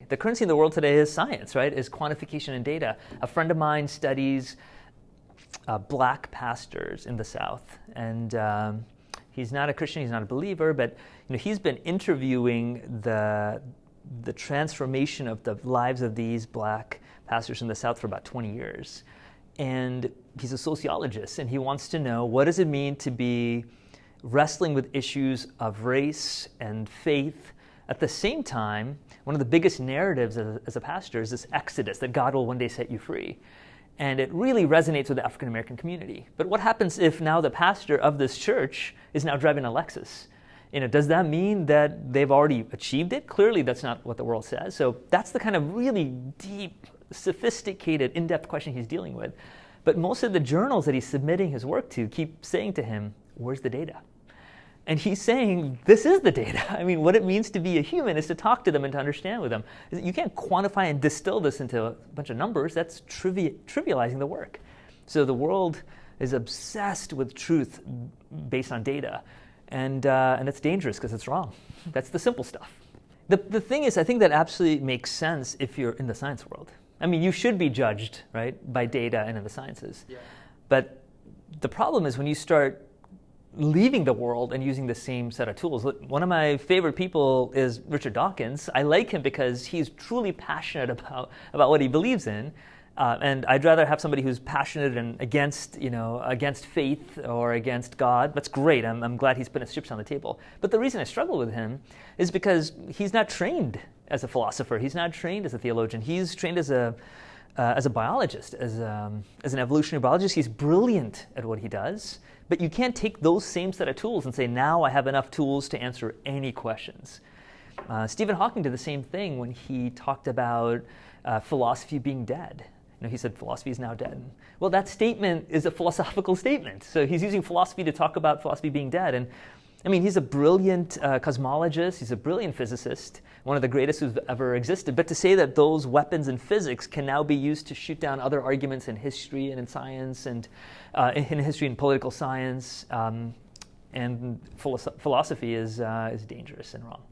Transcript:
The currency in the world today is science, right? Is quantification and data. A friend of mine studies black pastors in the South, and he's not a Christian, he's not a believer, but he's been interviewing the transformation of the lives of these black pastors in the South for about 20 years. And he's a sociologist, and he wants to know, what does it mean to be wrestling with issues of race and faith? At the same time, one of the biggest narratives as a pastor is this exodus, that God will one day set you free. And it really resonates with the African American community. But what happens if now the pastor of this church is now driving a Lexus? Does that mean that they've already achieved it? Clearly, that's not what the world says. So that's the kind of really deep, sophisticated, in-depth question he's dealing with. But most of the journals that he's submitting his work to keep saying to him, where's the data? And he's saying, this is the data. I mean, what it means to be a human is to talk to them and to understand with them. You can't quantify and distill this into a bunch of numbers. That's trivializing the work. So the world is obsessed with truth based on data. And it's dangerous because it's wrong. That's the simple stuff. The thing is, I think that absolutely makes sense if you're in the science world. I mean, you should be judged, right, by data and in the sciences. Yeah. But the problem is when you start leaving the world and using the same set of tools. One of my favorite people is Richard Dawkins. I like him because he's truly passionate about what he believes in. And I'd rather have somebody who's passionate and against faith or against God. That's great. I'm glad he's put his chips on the table. But the reason I struggle with him is because he's not trained as a philosopher. He's not trained as a theologian. He's trained as a biologist, as an evolutionary biologist. He's brilliant at what he does. But you can't take those same set of tools and say, now I have enough tools to answer any questions. Stephen Hawking did the same thing when he talked about philosophy being dead. He said philosophy is now dead. Well, that statement is a philosophical statement. So he's using philosophy to talk about philosophy being dead. And I mean, he's a brilliant cosmologist. He's a brilliant physicist, one of the greatest who's ever existed. But to say that those weapons in physics can now be used to shoot down other arguments in history and in science and in history and political science and philosophy is dangerous and wrong.